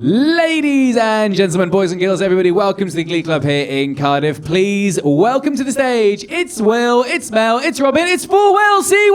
Ladies and gentlemen, boys and girls, everybody, welcome to the Glee Club here in Cardiff. Please welcome to the stage. It's Will, it's Mel, it's Robin, it's 4 Will, see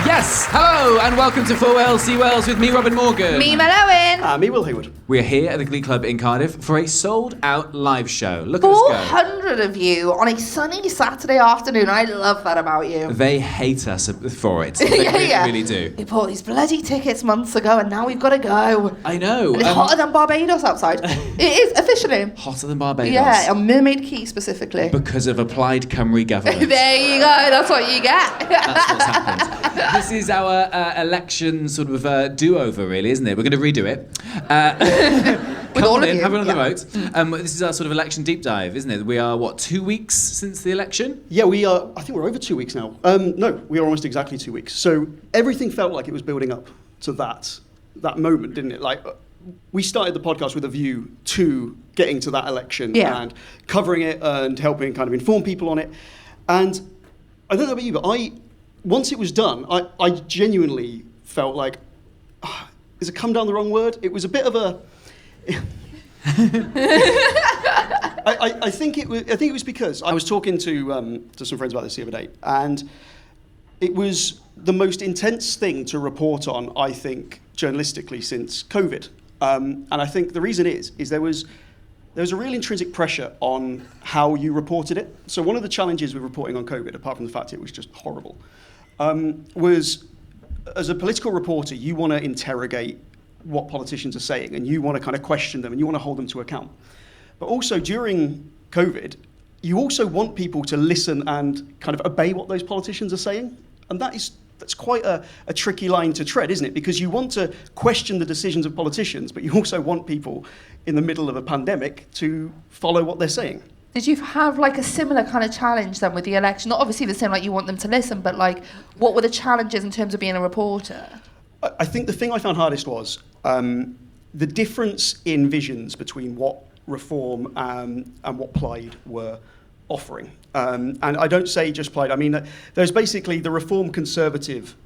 Yes, hello and welcome to 4 Wells, See Wells with me, Robin Morgan. Me, Mel Owen. Me, Will Hayward. We're here at the Glee Club in Cardiff for a sold-out live show. Look at us go. 400 of you on a sunny Saturday afternoon. I love that about you. They hate us for it. They really do. We bought these bloody tickets months ago and now we've got to go. I know. And it's hotter than Barbados outside. It is, officially. Hotter than Barbados? Yeah, on Mermaid Key specifically. Because of a Plaid Cymru government. There you go, that's what you get. That's what's happened. This is our election sort of do-over, really, isn't it? We're going to redo it. With all of you. Have another vote. This is our sort of election deep dive, isn't it? We are, 2 weeks since the election? Yeah, we are. I think we're over 2 weeks now. No, we are almost exactly 2 weeks. So everything felt like it was building up to that moment, didn't it? Like, we started the podcast with a view to getting to that election and covering it and helping kind of inform people on it. And I don't know about you, but once it was done, I genuinely felt like, is it come down the wrong word? It was a bit of a... I think it was because I was talking to some friends about this the other day, and it was the most intense thing to report on, I think, journalistically since COVID. And I think the reason is there was a real intrinsic pressure on how you reported it. So one of the challenges with reporting on COVID, apart from the fact it was just horrible, was as a political reporter, you want to interrogate what politicians are saying, and you want to kind of question them, and you want to hold them to account. But also during COVID, you also want people to listen and kind of obey what those politicians are saying. And that's quite a tricky line to tread, isn't it? Because you want to question the decisions of politicians, but you also want people in the middle of a pandemic to follow what they're saying. Did you have like a similar kind of challenge then with the election? Not obviously the same, like you want them to listen, but like what were the challenges in terms of being a reporter? I think the thing I found hardest was the difference in visions between what Reform and what Plaid were offering. And I don't say just Plaid, I mean, there's basically the Reform Conservative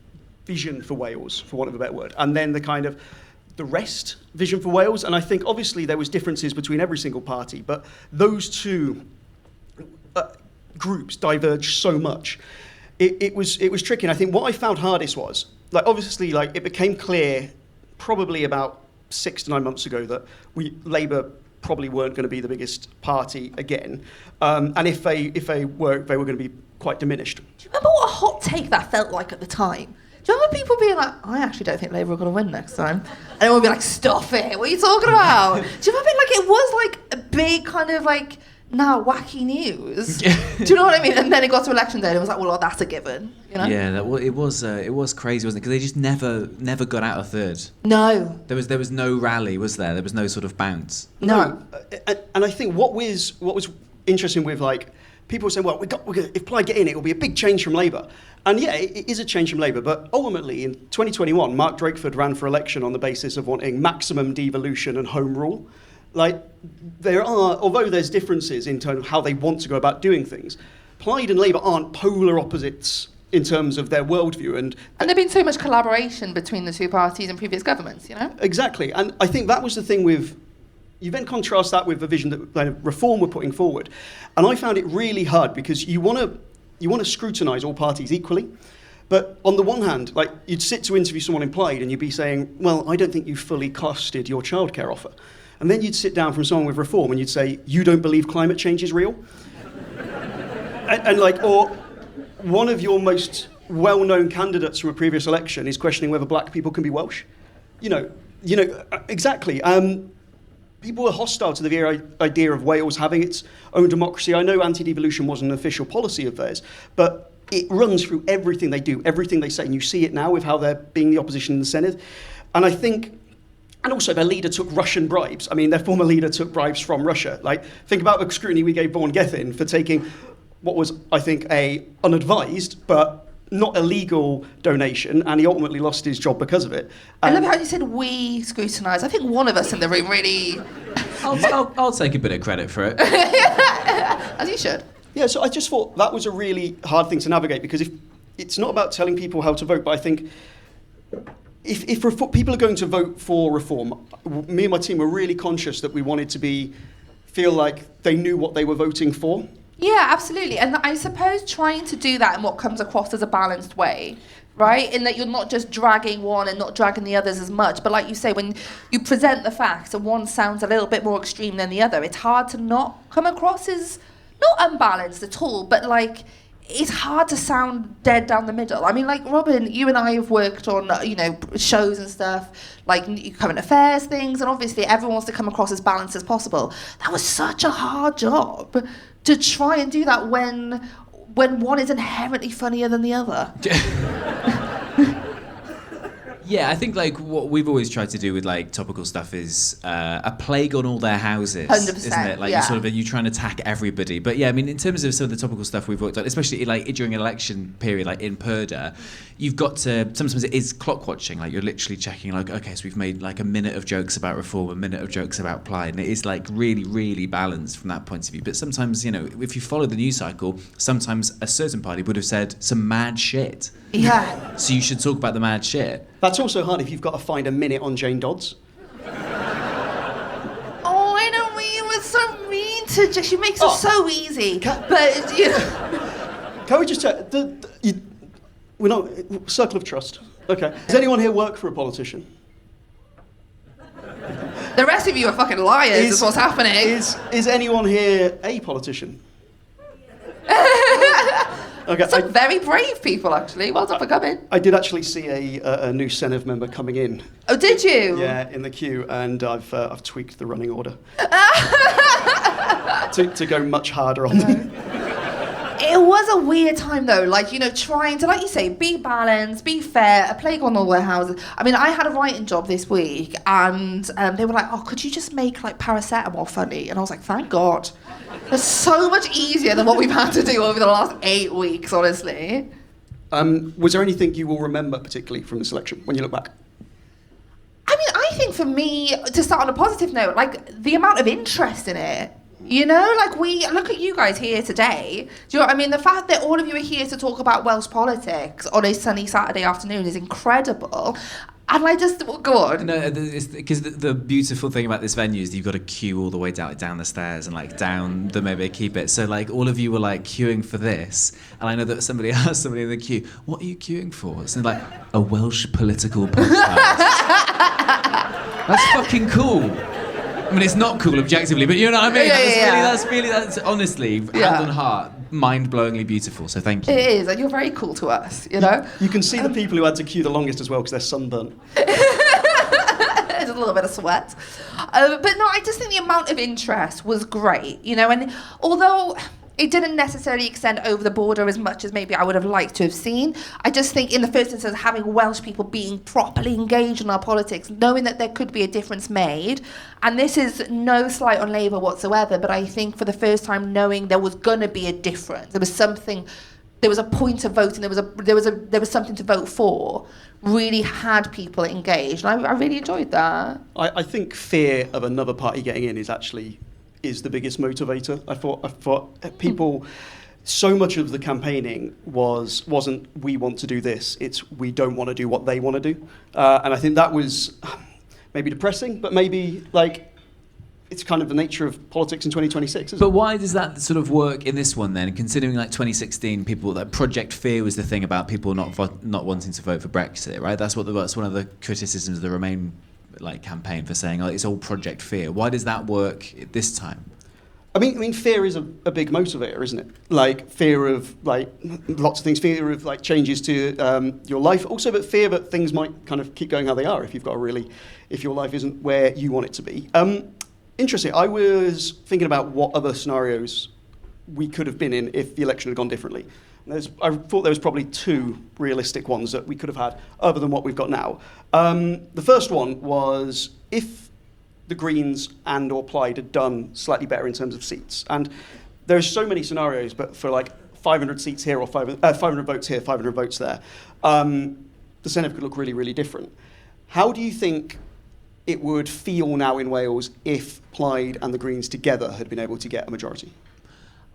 vision for Wales, for want of a better word, and then the kind of the rest vision for Wales. And I think obviously there was differences between every single party, but those two groups diverged so much. It was tricky. And I think what I found hardest was, like, obviously, like, it became clear probably about 6 to 9 months ago that Labour probably weren't going to be the biggest party again, and if they were going to be quite diminished. Do you remember what a hot take that felt like at the time? Do you remember people being like, I actually don't think Labour are going to win next time? And everyone would be like, stop it, what are you talking about? Do you remember, like, it was like a big kind of like, wacky news. Do you know what I mean? And then it got to election day and it was like, well, that's a given, you know? Yeah, it was crazy, wasn't it? Because they just never got out of third. No. There was no rally, was there? There was no sort of bounce. No. And I think what was interesting with, like, people were saying, well, if Plaid get in, it will be a big change from Labour. And yeah, it is a change from Labour, but ultimately in 2021, Mark Drakeford ran for election on the basis of wanting maximum devolution and home rule. Like, although there's differences in terms of how they want to go about doing things, Plaid and Labour aren't polar opposites in terms of their worldview. And there's been so much collaboration between the two parties in previous governments, you know? Exactly. And I think that was the thing with, you then contrast that with the vision that Reform were putting forward. And I found it really hard because you want to scrutinise all parties equally. But on the one hand, like, you'd sit to interview someone in Plaid and you'd be saying, well, I don't think you fully costed your childcare offer. And then you'd sit down from someone with Reform and you'd say, you don't believe climate change is real? and like, or one of your most well-known candidates from a previous election is questioning whether black people can be Welsh. You know, exactly. People were hostile to the very idea of Wales having its own democracy. I know anti-devolution wasn't an official policy of theirs, but it runs through everything they do, everything they say, and you see it now with how they're being the opposition in the Senedd. And I think, and also their leader took Russian bribes. I mean, their former leader took bribes from Russia. Like, think about the scrutiny we gave Vaughan Gethin for taking what was, I think, a unadvised but not illegal donation, and he ultimately lost his job because of it. I love how you said we scrutinise. I think one of us in the room really... I'll take a bit of credit for it. As you should. Yeah, so I just thought that was a really hard thing to navigate, because if it's not about telling people how to vote, but I think if people are going to vote for reform, me and my team were really conscious that we wanted to feel like they knew what they were voting for. Yeah, absolutely. And I suppose trying to do that in what comes across as a balanced way, right? In that you're not just dragging one and not dragging the others as much. But like you say, when you present the facts and one sounds a little bit more extreme than the other, it's hard to not come across as not unbalanced at all, but like it's hard to sound dead down the middle. I mean, like, Robin, you and I have worked on, shows and stuff, like current affairs things, and obviously everyone wants to come across as balanced as possible. That was such a hard job to try and do that when one is inherently funnier than the other. Yeah, I think like what we've always tried to do with like topical stuff is a plague on all their houses, 100%, isn't it? Like you try and attack everybody. But yeah, I mean, in terms of some of the topical stuff we've worked on, especially like during an election period, like in Purda, you've got to, sometimes it is clock watching. Like you're literally checking, like, okay, so we've made like a minute of jokes about reform, a minute of jokes about Plaid, and it is like really, really balanced from that point of view. But sometimes, if you follow the news cycle, sometimes a certain party would have said some mad shit. Yeah. So you should talk about the mad shit. That's also hard if you've got to find a minute on Jane Dodds. Oh, I know, we were so mean to she makes it so easy. But, Can we just check? We're not circle of trust. Okay. Does anyone here work for a politician? The rest of you are fucking liars, is what's happening. Is anyone here a politician? Okay, Some very brave people, actually. Well done for coming. I did actually see a new Senedd member coming in. Oh, did you? Yeah, in the queue, and I've tweaked the running order to go much harder on them. It was a weird time, though, trying to, like you say, be balanced, be fair, a plague on all their houses. I mean, I had a writing job this week, and they were like, oh, could you just make, paracetamol funny? And I was like, thank God. It's so much easier than what we've had to do over the last 8 weeks, honestly. Was there anything you will remember particularly from this election when you look back? I mean, I think for me, to start on a positive note, the amount of interest in it. We look at you guys here today. Do you know what I mean? The fact that all of you are here to talk about Welsh politics on a sunny Saturday afternoon is incredible. And I just, go on. No, because the beautiful thing about this venue is you've got to queue all the way down the stairs and down the maybe keep it. So all of you were queuing for this, and I know that somebody asked somebody in the queue, "What are you queuing for?" So a Welsh political podcast. That's fucking cool. I mean, it's not cool objectively, but you know what I mean? That's honestly, hand on heart, mind-blowingly beautiful, so thank you. It is, and you're very cool to us, You can see the people who had to queue the longest as well, because they're sunburnt. There's a little bit of sweat. But no, I just think the amount of interest was great, and although it didn't necessarily extend over the border as much as maybe I would have liked to have seen, I just think in the first instance, having Welsh people being properly engaged in our politics, knowing that there could be a difference made, and this is no slight on Labour whatsoever, but I think for the first time knowing there was going to be a difference, there was a point of voting, there was something to vote for, really had people engaged, and I really enjoyed that. I think fear of another party getting in is the biggest motivator. I thought people, so much of the campaigning wasn't we want to do this, it's we don't want to do what they want to do. And I think that was maybe depressing, but maybe it's kind of the nature of politics in 2026, But why does that sort of work in this one then? Considering 2016, people, Project Fear was the thing about people not wanting to vote for Brexit, right? That's one of the criticisms of the Remain campaign, for saying it's all Project Fear. Why does that work this time? I mean, fear is a big motivator, isn't it? Fear of lots of things. Fear of changes to your life. Also, but fear that things might kind of keep going how they are if your life isn't where you want it to be. Interesting. I was thinking about what other scenarios we could have been in if the election had gone differently. I thought there was probably two realistic ones that we could have had other than what we've got now. The first one was if the Greens and or Plaid had done slightly better in terms of seats. And there's so many scenarios, but for 500 seats here or 500 votes here, 500 votes there, the Senedd could look really, really different. How do you think it would feel now in Wales if Plaid and the Greens together had been able to get a majority?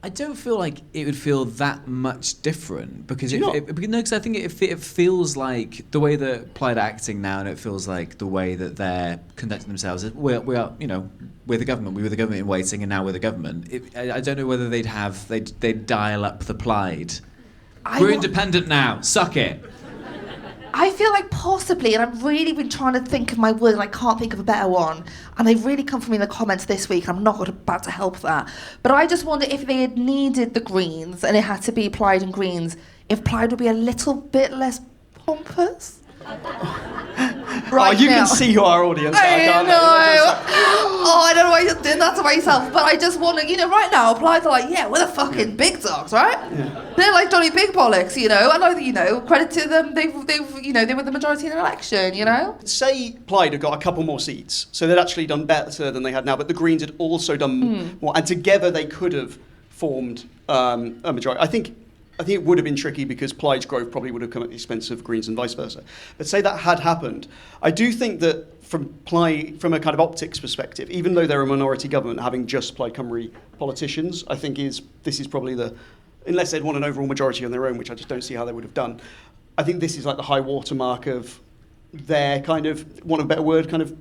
I don't feel like it would feel that much different because because I think it feels like the way that Plaid are acting now, and it feels like the way that they're conducting themselves. We are, we're the government. We were the government in waiting, and now we're the government. I don't know whether they'd dial up the Plaid. We're independent now. Suck it. I feel like possibly, and I've really been trying to think of my word, and I can't think of a better one. And they've really come from me in the comments this week. I'm not about to help that. But I just wonder if they had needed the greens, and it had to be Plaid and greens, if Plaid would be a little bit less pompous. You can see who our audience are, can't you? I don't know why you're doing that to myself, but I just wonder, right now, Plaid are like, yeah, we're the fucking big dogs, right? Yeah. They're like Johnny Big Bollocks, and credit to them, they were the majority in the election, Say Plaid had got a couple more seats, so they'd actually done better than they had now, but the Greens had also done more, and together they could have formed a majority. I think it would have been tricky because Plaid's growth probably would have come at the expense of Greens and vice versa. But say that had happened, I do think that from a kind of optics perspective, even though they're a minority government, having just Plaid Cymru politicians, I think this is probably unless they'd want an overall majority on their own, which I just don't see how they would have done, I think this is like the high watermark of their kind of, want of a better word, kind of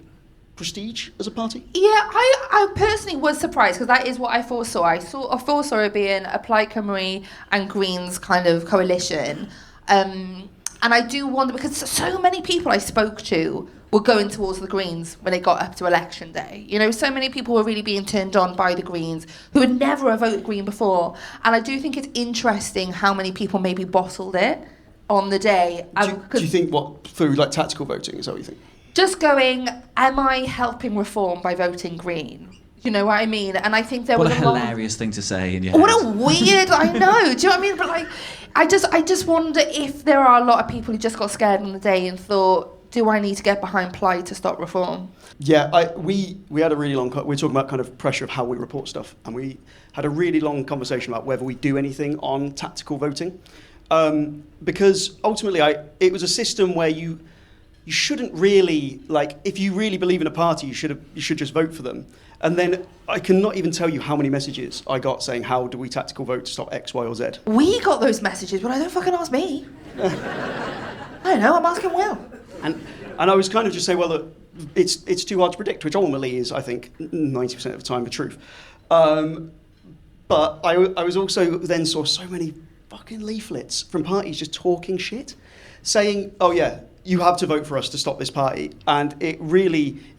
prestige as a party? Yeah, I personally was surprised because that is what I foresaw. I foresaw it being a Plaid Cymru and Greens kind of coalition. And I do wonder, because so many people I spoke to were going towards the Greens when it got up to election day. So many people were really being turned on by the Greens who had never voted Green before. And I do think it's interesting how many people maybe bottled it on the day. Do you think through like tactical voting, is that what you think? Just going, am I helping reform by voting Green? You know what I mean? And I think there was a hilarious thing to say in your What head. a weird, I know. Do you know what I mean? But I just wonder if there are a lot of people who just got scared on the day and thought, do I need to get behind Plaid to stop reform? Yeah, we had a really long... We were talking about kind of pressure of how we report stuff, and we had a really long conversation about whether we do anything on tactical voting. Because ultimately, it was a system where you shouldn't really, if you really believe in a party, you should just vote for them. And then I cannot even tell you how many messages I got saying, how do we tactical vote to stop X, Y, or Z? We got those messages, but I don't fucking ask me. I don't know, I'm asking Will. And I was kind of just saying, well, look, it's too hard to predict, which ultimately is, I think, 90% of the time the truth. But I was also then saw so many fucking leaflets from parties just talking shit, saying, oh yeah, you have to vote for us to stop this party. And it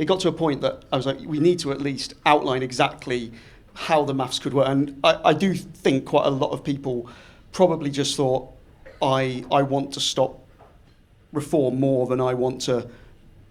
got to a point that I was like, we need to at least outline exactly how the maths could work. And I do think quite a lot of people probably just thought, I want to stop reform more than I want to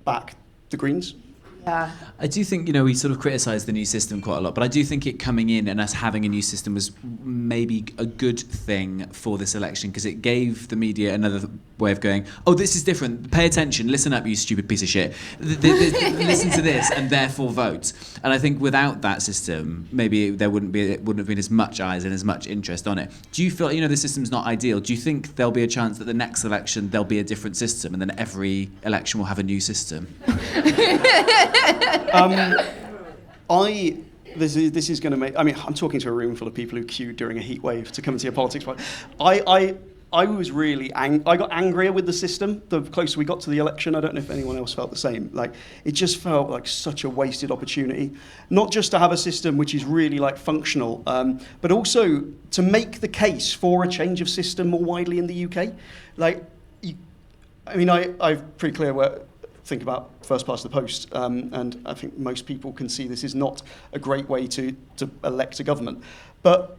back the Greens. Yeah. I do think, we sort of criticised the new system quite a lot, but I do think it coming in and us having a new system was maybe a good thing for this election because it gave the media another way of going, oh, this is different. Pay attention. Listen up, you stupid piece of shit. Listen to this and therefore vote. And I think without that system, maybe it wouldn't have been as much eyes and as much interest on it. Do you feel, the system's not ideal? Do you think there'll be a chance that the next election there'll be a different system and then every election will have a new system? This is going to make... I mean, I'm talking to a room full of people who queued during a heat wave to come and see a politics fight. I was really... I got angrier with the system the closer we got to the election. I don't know if anyone else felt the same. It just felt like such a wasted opportunity. Not just to have a system which is really, functional, but also to make the case for a change of system more widely in the UK. I'm pretty clear think about first past the post, and I think most people can see this is not a great way to elect a government. But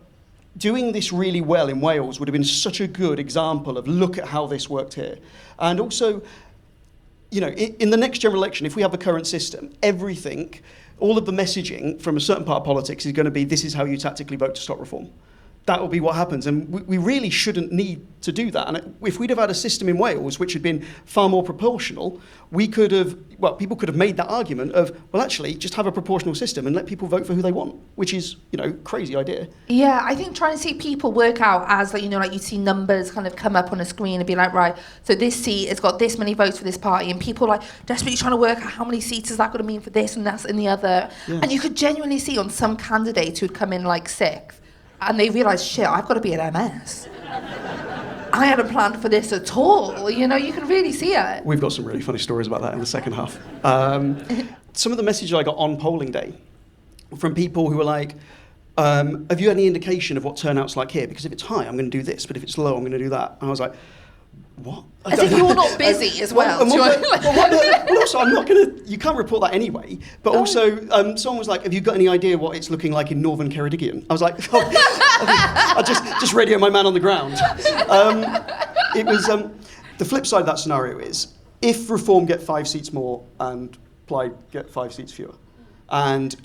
doing this really well in Wales would have been such a good example of look at how this worked here. And also, in the next general election, if we have the current system, everything, all of the messaging from a certain part of politics is going to be this is how you tactically vote to stop reform. That will be what happens. And we really shouldn't need to do that. And if we'd have had a system in Wales which had been far more proportional, people could have made that argument of, well, actually, just have a proportional system and let people vote for who they want, which is, crazy idea. Yeah, I think trying to see people work out as, you see numbers kind of come up on a screen and be like, right, so this seat has got this many votes for this party, and people desperately trying to work out how many seats is that going to mean for this and that's in the other. Yeah. And you could genuinely see on some candidates who'd come in 6th, and they realise, shit, I've got to be an MS. I hadn't planned for this at all. You know, you can really see it. We've got some really funny stories about that in the second half. Some of the messages I got on polling day from people who were like, have you had any indication of what turnout's like here? Because if it's high, I'm going to do this, but if it's low, I'm going to do that. And I was like, what? As if you're not busy as well. Well, also, I'm not going to... You can't report that anyway. But also, someone was like, have you got any idea what it's looking like in Northern Ceredigion? I was like, I just radio my man on the ground. It was... the flip side of that scenario is, if Reform get 5 seats more and Plaid get 5 seats fewer, and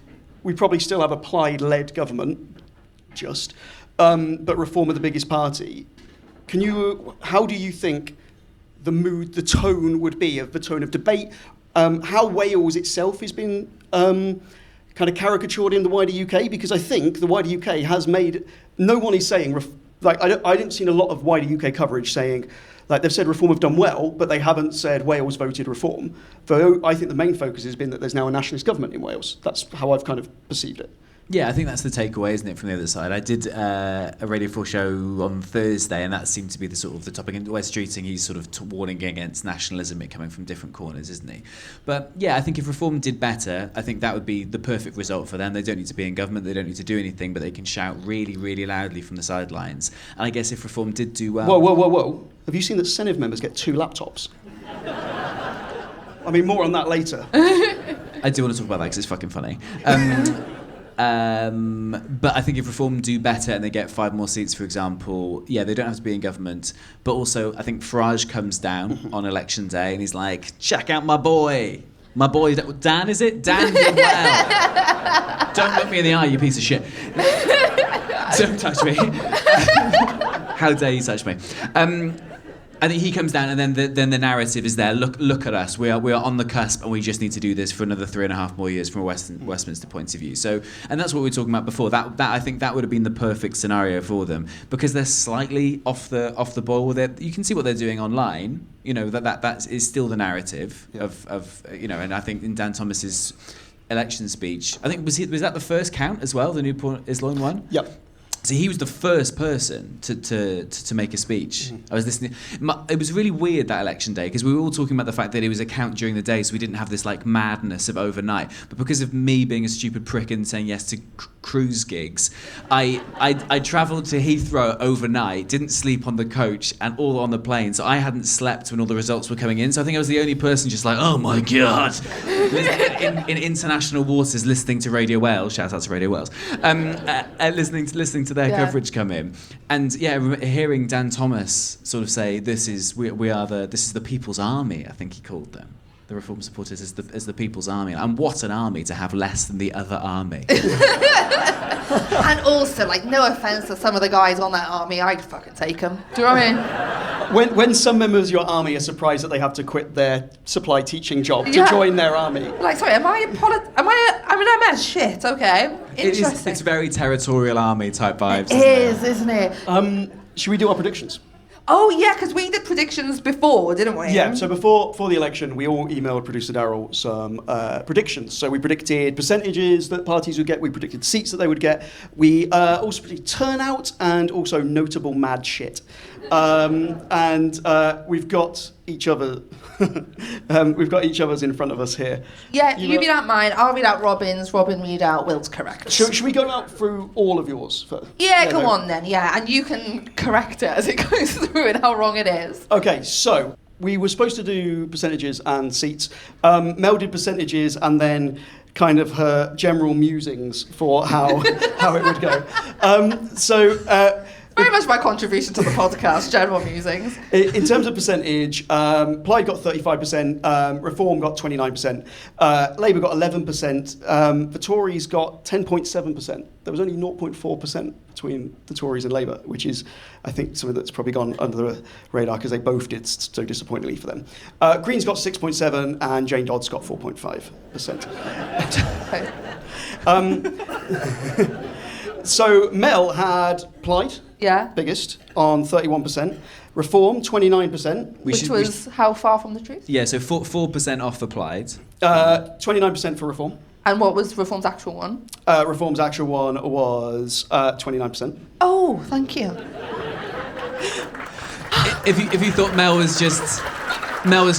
we probably still have a Plaid-led government, but Reform are the biggest party, how do you think the mood, the tone would be, of the tone of debate? How Wales itself has been kind of caricatured in the wider UK? Because I think the wider UK has made... No one is saying... I didn't see a lot of wider UK coverage saying... Like, they've said Reform have done well, but they haven't said Wales voted Reform. Though I think the main focus has been that there's now a nationalist government in Wales. That's how I've kind of perceived it. Yeah, I think that's the takeaway, isn't it, from the other side? I did a Radio 4 show on Thursday, and that seemed to be the sort of the topic. In Wes Streeting, he's sort of warning against nationalism, it coming from different corners, isn't he? But yeah, I think if Reform did better, I think that would be the perfect result for them. They don't need to be in government, they don't need to do anything, but they can shout really, really loudly from the sidelines. And I guess if Reform did do well... Whoa. Have you seen that Senedd members get 2 laptops? I mean, more on that later. I do want to talk about that because it's fucking funny. But I think if Reform do better and they get 5 more seats, for example, yeah, they don't have to be in government. But also, I think Farage comes down on election day and he's like, check out my boy, Dan, is it? Dan did well. Don't look me in the eye, you piece of shit. Don't touch me. How dare you touch me? I think he comes down, and then the narrative is there. Look at us. We are on the cusp, and we just need to do this for another 3.5 more years from a Westminster point of view. So, and that's what we were talking about before. That I think that would have been the perfect scenario for them, because they're slightly off the ball with it. You can see what they're doing online. You know, that is still the narrative of you know. And I think in Dan Thomas's election speech, I think was that the first count as well, the Newport Islwyn one. Yep. So he was the first person to make a speech. Mm-hmm. I was listening. It was really weird that election day, because we were all talking about the fact that it was a count during the day, so we didn't have this like madness of overnight. But because of me being a stupid prick and saying yes to cruise gigs, I travelled to Heathrow overnight, didn't sleep on the coach and all on the plane, so I hadn't slept when all the results were coming in. So I think I was the only person just like, oh my god, in international waters, listening to Radio Wales. Shout out to Radio Wales. Listening to their coverage come in, and hearing Dan Thomas sort of say, this is the people's army. I think he called them, the Reform supporters, as the people's army. And what an army to have less than the other army. And also, like, no offence to some of the guys on that army, I'd fucking take them. Do you know what I mean? When some members of your army are surprised that they have to quit their supply teaching job to join their army. Like, sorry, I'm an MS? Shit, okay. Interesting. It's very territorial army type vibes. Isn't it? Should we do our predictions? Oh, yeah, because we did predictions before, didn't we? Yeah, so before the election, we all emailed producer Daryl some predictions. So we predicted percentages that parties would get, we predicted seats that they would get, we also predicted turnout, and also notable mad shit. And we've got each other. We've got each other's in front of us here. Yeah, you read out mine, I'll read out Robin's, Robin read out Will's correct. Should we go out through all of yours first? Yeah, go on then, yeah, and you can correct it as it goes through and how wrong it is. Okay, so we were supposed to do percentages and seats. Mel did percentages and then kind of her general musings for how it would go. Very much my contribution to the podcast, general musings. In terms of percentage, Plaid got 35%, Reform got 29%, Labour got 11%, the Tories got 10.7%. There was only 0.4% between the Tories and Labour, which is, I think, something that's probably gone under the radar because they both did so disappointingly for them. Greens got 6.7% and Jane Dodds got 4.5%. So Mel had Plaid, biggest, on 31%. Reform, 29%. Which was how far from the truth? Yeah, so 4% off for Plaid. 29% for Reform. And what was Reform's actual one? Reform's actual one was 29%. Oh, thank you. If you thought Mel was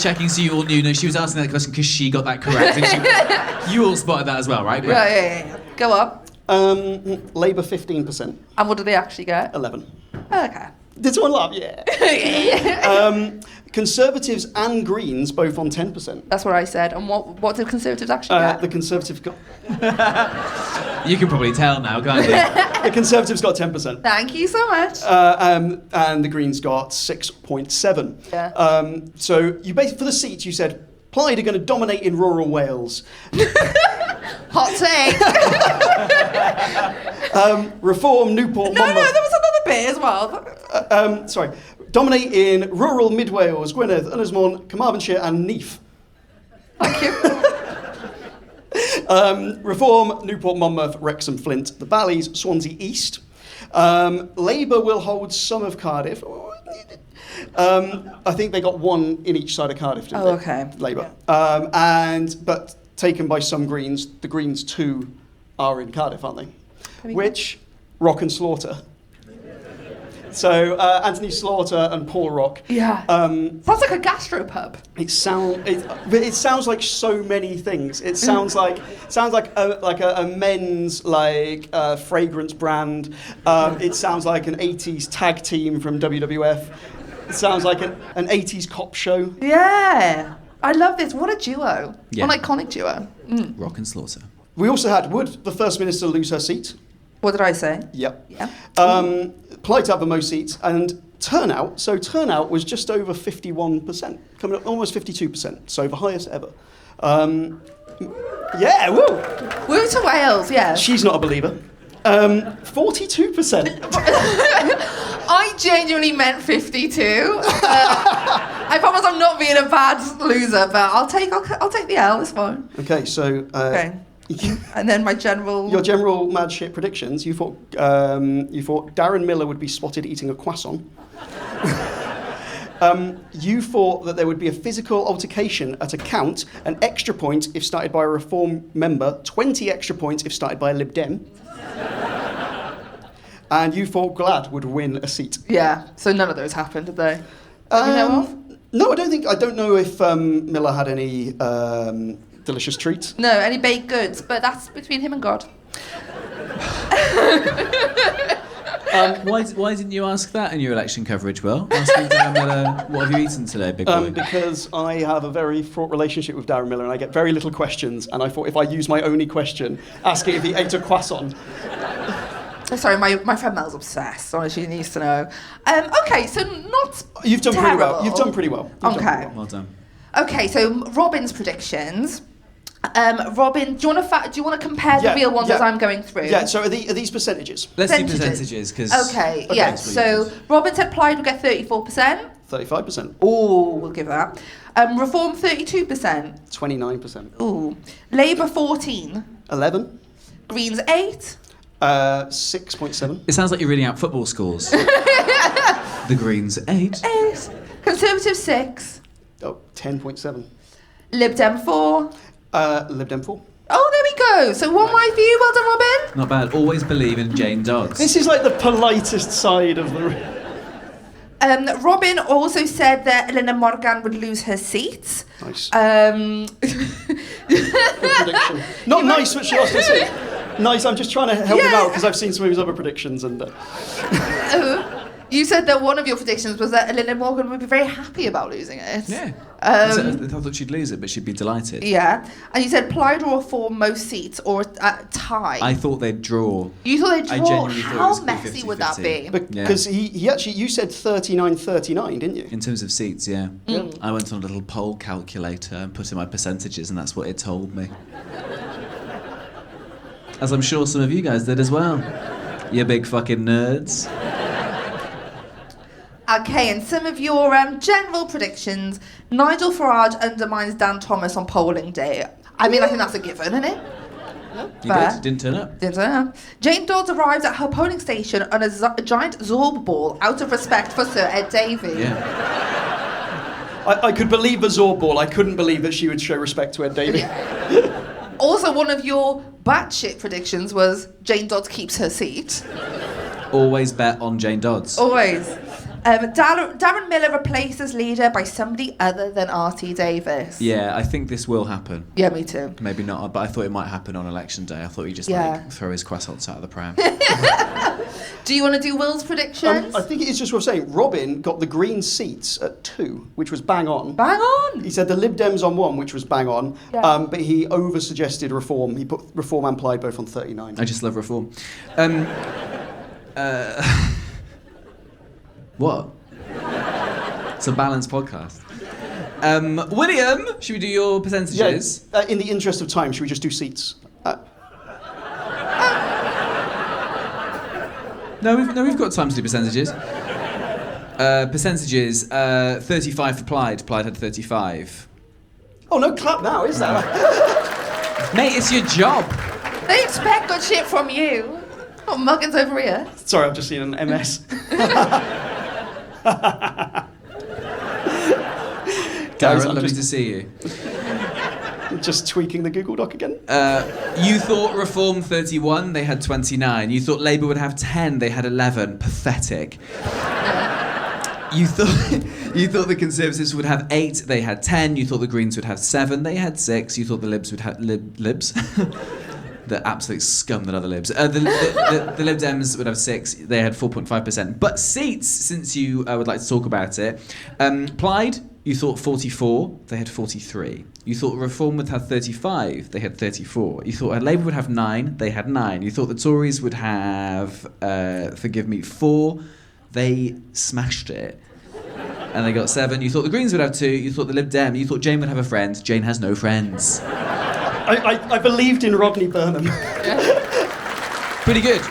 checking so you all knew, no, she was asking that question because she got that correct. And you all spotted that as well, right? Yeah. Go up. Labour 15%. And what did they actually get? 11. Okay. Did someone laugh? Yeah. Conservatives and Greens both on 10%. That's what I said. And what did Conservatives actually get? The Conservatives got. You can probably tell now, can't you? The Conservatives got 10%. Thank you so much. And the Greens got 6.7. Yeah. So you basically, for the seats, you said Plaid are going to dominate in rural Wales. Hot take. Reform, Newport, No, Monmouth. there was another bit as well. Sorry. Dominate in rural Mid Wales, Gwynedd, Ynys Môn, Carmarthenshire, and Neath. Thank you. Reform, Newport, Monmouth, Wrexham, Flint, the Valleys, Swansea East. Labour will hold some of Cardiff. I think they got one in each side of Cardiff, didn't they? Okay. Labour. But taken by some Greens. The Greens too are in Cardiff, aren't they? Which, Rock and Slaughter. So Anthony Slaughter and Paul Rock. Yeah. Sounds like a gastropub. It sounds like so many things. It sounds like a men's fragrance brand. It sounds like an 80s tag team from WWF. It sounds like an 80s cop show. Yeah. I love this. What a duo. Yeah. What an iconic duo. Rock and Slaughter. We also had, would the First Minister lose her seat? What did I say? Yep. Yeah. Plaid to have the most seats, and turnout was just over 51%, coming up almost 52%, so the highest ever. Yeah, woo! Woo to Wales, yeah. She's not a believer. 42%. I genuinely meant 52. I promise I'm not being a bad loser, but I'll take the L. It's fine. Okay, so Okay. And then my general. Your general mad shit predictions. You thought Darren Miller would be spotted eating a croissant. You thought that there would be a physical altercation at a count, an extra point if started by a Reform member, 20 extra points if started by a Lib Dem. And you thought Glad would win a seat. Yeah. So none of those happened, did they? That you know of? No, I don't know if Miller had any delicious treats. No, any baked goods, but that's between him and God. Why didn't you ask that in your election coverage, Will? Asking Darren Miller, what have you eaten today, big boy? Because I have a very fraught relationship with Darren Miller and I get very little questions, and I thought if I use my only question, asking if he ate a croissant. Sorry, my friend Mel's obsessed, so she needs to know. Okay, so not You've done terrible. pretty well. You've done pretty well. Well done. Okay, so Robin's predictions. Robin, do you want to compare the real ones as I'm going through? Yeah. So are these percentages? Let's do percentages because. Okay. Yeah. So Robin said Plaid would get 34%. 35%. Ooh, we'll give that. Reform 32%. 29%. Ooh. Labour 14. 11. Greens 8. 6.7. It sounds like you're reading out football scores. The Greens 8. 8. Conservative 6. Oh, 10.7. Lib Dem 4. Lib Dem 4. Oh, there we go. So one way for you. Well done, Robin. Not bad. Always believe in Jane Dodds. This is like the politest side of the... Robin also said that Elena Morgan would lose her seat. Nice. Good prediction. Not nice what she lost her seat. Nice, I'm just trying to help him out because I've seen some of his other predictions and... You said that one of your predictions was that Elena Morgan would be very happy about losing it. Yeah. I thought she'd lose it, but she'd be delighted. Yeah. And you said Plaid or Reform most seats or tie. I thought they'd draw. You thought they'd draw? I genuinely thought it How was gonna be messy 50-50. would that be? Because he actually, you said 39-39, didn't you? In terms of seats, yeah. I went on a little poll calculator and put in my percentages, and that's what it told me. As I'm sure some of you guys did as well. You big fucking nerds. Okay, and some of your general predictions. Nigel Farage undermines Dan Thomas on polling day. I mean, I think that's a given, isn't it? You did? Didn't turn up? Didn't turn up. Jane Dodds arrives at her polling station on a giant Zorb ball out of respect for Sir Ed Davey. Yeah. I could believe the Zorb ball. I couldn't believe that she would show respect to Ed Davey. Also, one of your batshit predictions was Jane Dodds keeps her seat. Always bet on Jane Dodds. Always. Darren Miller replaced as leader by somebody other than R.T. Davis. Yeah, I think this will happen. Yeah, me too. Maybe not, but I thought it might happen on election day. I thought he'd just throw his croissants out of the pram. Do you want to do Will's predictions? I think it is just worth saying, Robin got the Green seats at 2, which was bang on. Bang on! He said the Lib Dems on 1, which was bang on, but he over-suggested Reform. He put Reform and Plaid both on 39. I just love Reform. What? It's a balanced podcast. William, should we do your percentages? Yeah, in the interest of time, should we just do seats? No, we've got time to do percentages. 35 for Plaid. Plaid had 35. Oh, no clap now, is that? Mate, it's your job. They expect good shit from you. Not muggins over here. Sorry, I've just seen an MS. Darren, lovely to see you. Just tweaking the Google Doc again. You thought Reform 31, they had 29. You thought Labour would have 10, they had 11. Pathetic. You thought the Conservatives would have 8, they had 10. You thought the Greens would have 7, they had 6. You thought the Libs would have Libs. The absolute scum that are the Libs. The Lib Dems would have 6. They had 4.5%. But seats, since you would like to talk about it, Plaid, you thought 44. They had 43. You thought Reform would have 35. They had 34. You thought Labour would have 9. They had 9. You thought the Tories would have, 4. They smashed it. And they got 7. You thought the Greens would have 2. You thought the Lib Dem. You thought Jane would have a friend. Jane has no friends. I believed in Rodney Burnham. Pretty good.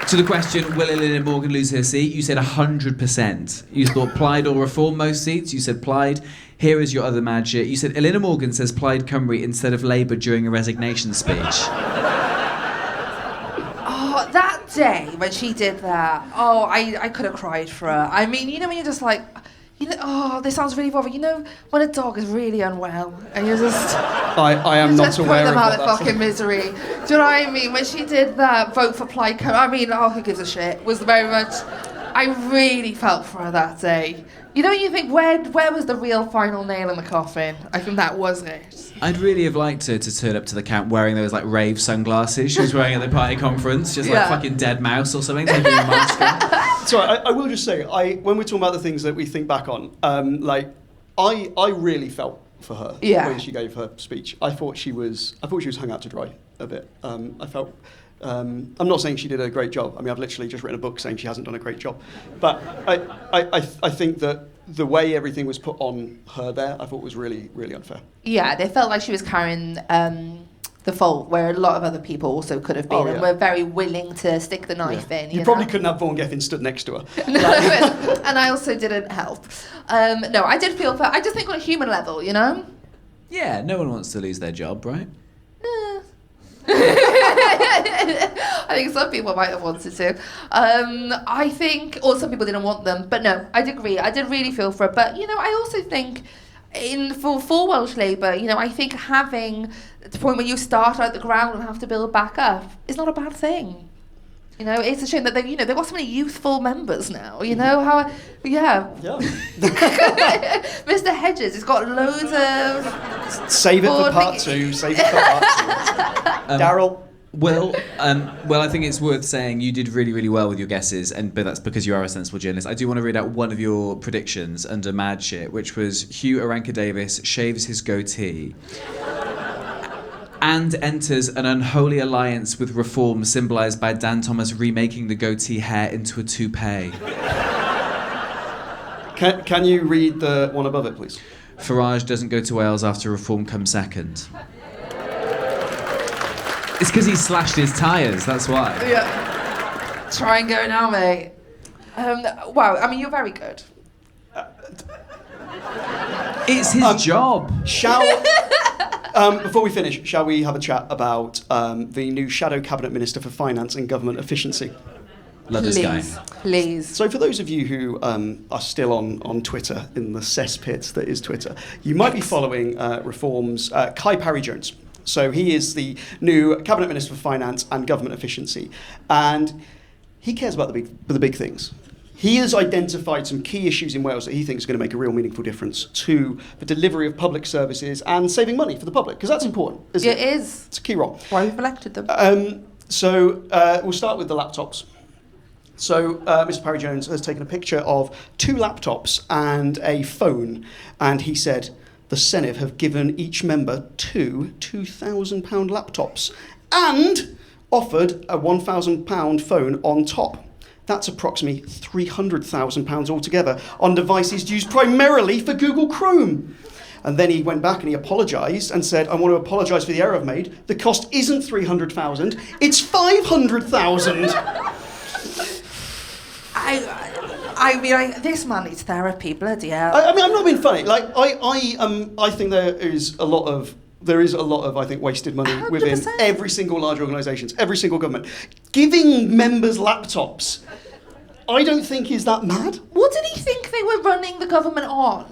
To the question, will Elena Morgan lose her seat? You said 100%. You thought Plaid or Reform most seats. You said Plaid. Here is your other mad shit. You said Elena Morgan says Plaid Cymru instead of Labour during a resignation speech. Oh, that day when she did that, I could have cried for her. I mean, you know when you're just like, this sounds really boring. You know when a dog is really unwell and you're just... I am not aware of them out that. of fucking misery. Do you know what I mean? When she did that vote for Plaid Cymru, I mean, who gives a shit? Was very much... I really felt for her that day. You know, you think, where was the real final nail in the coffin? I think that was it. I'd really have liked her to turn up to the camp wearing those like rave sunglasses she was wearing at the party conference, just like fucking dead mouse or something, taking a mask off. So I will just say, when we're talking about the things that we think back on, I really felt for her when she gave her speech. I thought she was hung out to dry a bit. I felt. I'm not saying she did a great job. I mean, I've literally just written a book saying she hasn't done a great job. But I think that the way everything was put on her there, I thought was really, really unfair. Yeah, they felt like she was carrying the fault, where a lot of other people also could have been, and were very willing to stick the knife in. You probably couldn't have Vaughan Gething stood next to her. No, and I also didn't help. No, I did feel for her. I just think on a human level, you know? Yeah, no one wants to lose their job, right? I think some people might have wanted to. I think, or some people didn't want them. But no, I did agree. I did really feel for it. But, I also think for Welsh Labour, I think having the point where you start at the ground and have to build back up is not a bad thing. It's a shame that they've got so many youthful members now. Mr. Hedges has got loads of... Save it for part 2. Daryl. Well, I think it's worth saying you did really, really well with your guesses, but that's because you are a sensible journalist. I do want to read out one of your predictions under Mad Shit, which was Hugh Aranka-Davis shaves his goatee and enters an unholy alliance with Reform, symbolised by Dan Thomas remaking the goatee hair into a toupee. Can you read the one above it, please? Farage doesn't go to Wales after Reform comes second. It's because he slashed his tyres, that's why. Yeah. Try and go now, mate. Wow, I mean, you're very good. It's his job. Before we finish, shall we have a chat about the new Shadow Cabinet Minister for Finance and Government Efficiency? Love this guy. Please. So for those of you who are still on Twitter, in the cesspit that is Twitter, you might be following Reform's Kai Parry-Jones. So he is the new Cabinet Minister for Finance and Government Efficiency. And he cares about the big things. He has identified some key issues in Wales that he thinks are going to make a real meaningful difference to the delivery of public services and saving money for the public, because that's important, isn't it? It is. It's a key role. Why we've elected them. So we'll start with the laptops. So Mr. Parry-Jones has taken a picture of 2 laptops and a phone, and he said the Senedd have given each member 2 £2,000 laptops and offered a £1,000 phone on top. That's approximately £300,000 altogether on devices used primarily for Google Chrome. And then he went back and he apologised and said, I want to apologise for the error I've made. The cost isn't 300,000, it's 500,000. I mean, this man needs therapy, bloody hell. I mean, I'm not being funny. Like, I think there is a lot of, I think, wasted money 100%. within every single large organisations, every single government. Giving members laptops, I don't think is that mad. What did he think they were running the government on?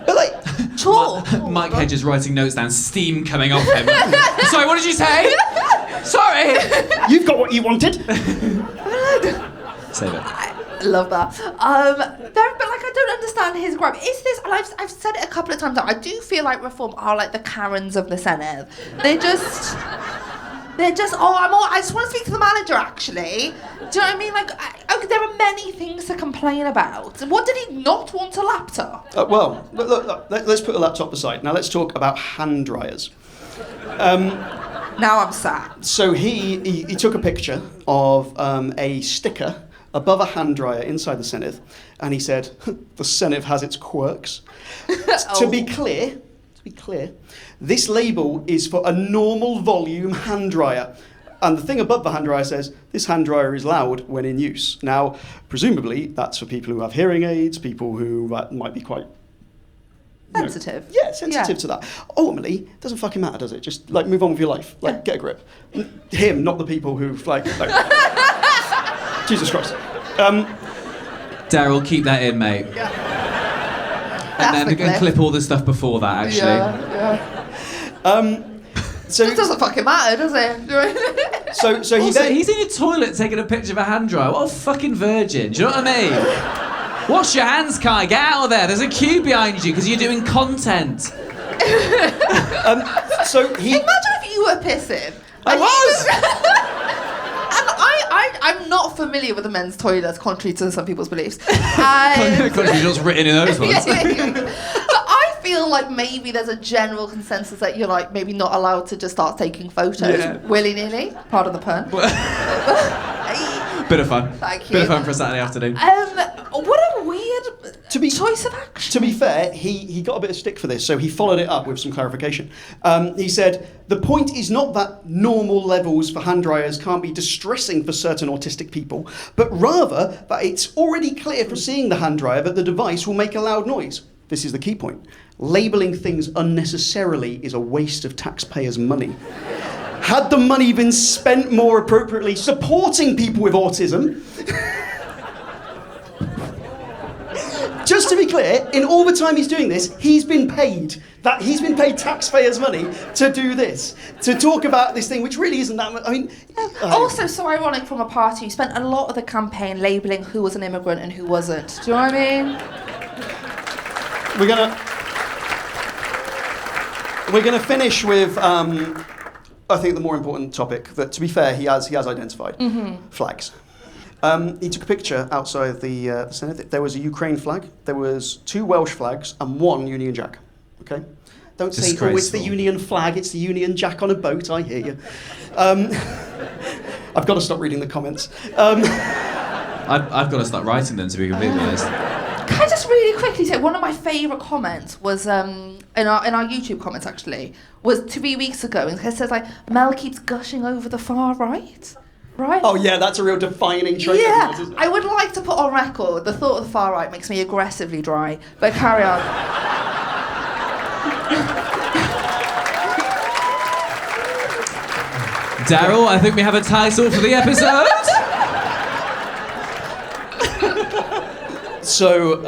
But like, Talk. Mike Hedge is writing notes down, steam coming off him. Sorry, what did you say? Sorry. you've got what you wanted. Save it. I love that. But like, I don't understand his gripe. Is this? And I've said it a couple of times now. I do feel like Reform are like the Karens of the Senedd. They're just. I just want to speak to the manager, actually. Do you know what I mean? Like, there are many things to complain about. What did he not want a laptop? Well, look, let's put the laptop aside. Now let's talk about hand dryers. Now I'm sad. So he took a picture of a sticker above a hand dryer inside the Senedd, and he said, the Senedd has its quirks. To be clear, this label is for a normal volume hand dryer. And the thing above the hand dryer says, this hand dryer is loud when in use. Now, presumably, that's for people who have hearing aids, people who might be quite... Sensitive. Sensitive to that. Ultimately, it doesn't fucking matter, does it? Just, like, move on with your life. Like, get a grip. Him, not the people who've, like Jesus Christ. Daryl, keep that in, mate. And then we're going to clip all the stuff before that, actually. So it doesn't fucking matter, does it? so Also, he's in your toilet taking a picture of a hand dryer. What a fucking virgin. Do you know what I mean? Wash your hands, Kai. Get out of there. There's a queue behind you because you're doing content. So Imagine if you were pissing. I was! And I'm not familiar with the men's toilets, contrary to some people's beliefs. Contrary to what's written in those ones. But I feel like maybe there's a general consensus that you're like maybe not allowed to just start taking photos willy-nilly. Pardon the pun. Bit of fun. Thank you. Bit of fun for a Saturday afternoon. What a weird choice of action. To be fair, he got a bit of stick for this, so he followed it up with some clarification. He said, the point is not that normal levels for hand dryers can't be distressing for certain autistic people, but rather that it's already clear from seeing the hand dryer that the device will make a loud noise. This is the key point. Labelling things unnecessarily is a waste of taxpayers' money. Had the money been spent more appropriately supporting people with autism... Just to be clear, in all the time he's doing this, he's been paid taxpayers' money to do this, to talk about this thing, which really isn't that much. I mean, also so ironic from a party who spent a lot of the campaign labelling who was an immigrant and who wasn't. Do you know what I mean? We're gonna finish with I think the more important topic that, to be fair, he has identified flags. He took a picture outside the Senedd. There was a Ukraine flag, there was 2 Welsh flags, and 1 Union Jack. Okay? Don't say, oh, it's the Union flag, it's the Union Jack on a boat, I hear you. I've got to stop reading the comments. I've got to start writing them, to be completely honest. Can I just really quickly say, one of my favourite comments was, in our YouTube comments actually, was 3 weeks ago, and it says like, Mel keeps gushing over the far right. Right? Oh yeah, that's a real defining trait of yours, isn't it? I would like to put on record, the thought of the far right makes me aggressively dry, but carry on. Daryl, I think we have a title for the episode. So,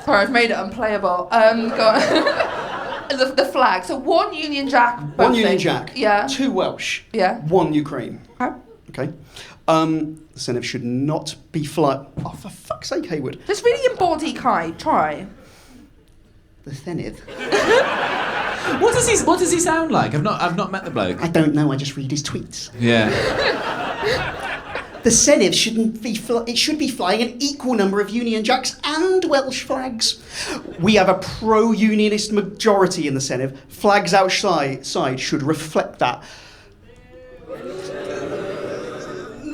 Sorry, I've made it unplayable. Go on. the flag. So 1 Union Jack. one Union Jack, Yeah. 2 Welsh, Yeah. 1 Ukraine. Okay. Okay. The Senedd should not be flying. Oh, for fuck's sake, Hayward. Just really embody Kai. Try. The Senedd. What does he sound like? I've not met the bloke. I don't know. I just read his tweets. Yeah. The Senedd shouldn't be. It should be flying an equal number of Union Jacks and Welsh flags. We have a pro-unionist majority in the Senedd. Flags outside should reflect that.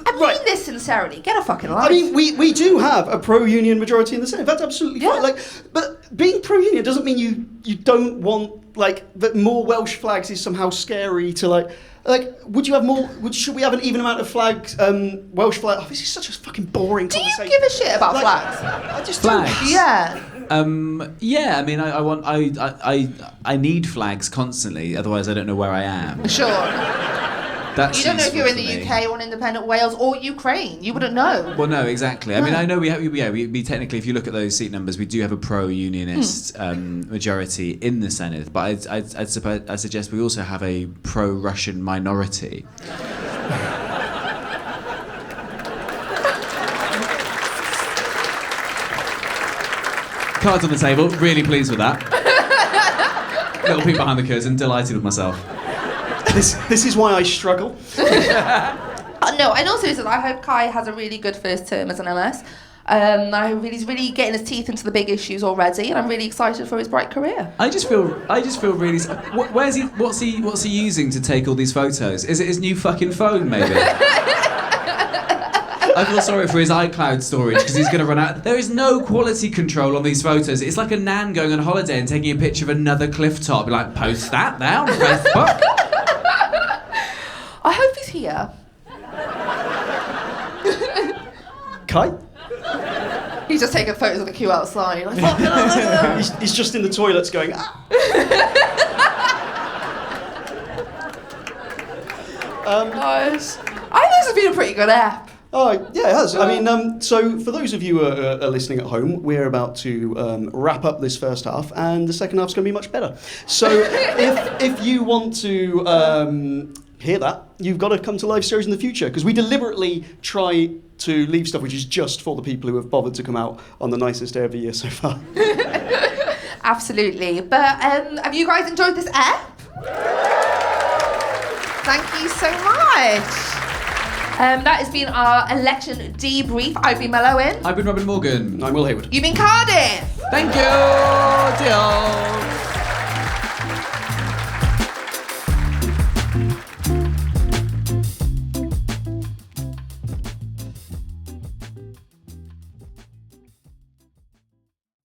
I mean this sincerely. Get a fucking life. I mean, we do have a pro-union majority in the Senedd. That's absolutely fine. Like, but being pro-union doesn't mean you don't want that more Welsh flags is somehow scary to would you have more? Should we have an even amount of flags? Welsh flags. Oh, this is such a fucking boring Do you conversation. give a shit about flags? I just Flags? don't. Yeah. Yeah. I mean, I need flags constantly. Otherwise, I don't know where I am. Sure. That's You don't know if you're in the useful for me. UK or in independent Wales or Ukraine. You wouldn't know. Well, no, exactly. I mean, I know we technically, if you look at those seat numbers, we do have a pro-unionist majority in the Senedd, but I'd suggest we also have a pro-Russian minority. Cards on the table. Really pleased with that. Little peek behind the curtain. Delighted with myself. This is why I struggle. No, I know seriously. I hope Kai has a really good first term as an MS. He's really getting his teeth into the big issues already, and I'm really excited for his bright career. I just feel really. Where's he? What's he using to take all these photos? Is it his new fucking phone, maybe? I feel sorry for his iCloud storage because he's going to run out. There is no quality control on these photos. It's like a nan going on holiday and taking a picture of another cliff top. Like, post that there on Facebook. I hope he's here. Kai? He's just taking photos of the queue outside. Like, fuck, no. He's just in the toilets going. Ah. Nice. I think this has been a pretty good app. Oh, yeah, it has. I mean, so for those of you who are listening at home, we're about to wrap up this first half, and the second half's going to be much better. So if you want to hear that, you've got to come to live shows in the future, because we deliberately try to leave stuff which is just for the people who have bothered to come out on the nicest day of the year so far. Absolutely. But have you guys enjoyed this app? Thank you so much. That has been our election debrief. I've been Mel Owen. I've been Robin Morgan. I'm Will Hayward. You've been Cardiff. Thank you. Deal.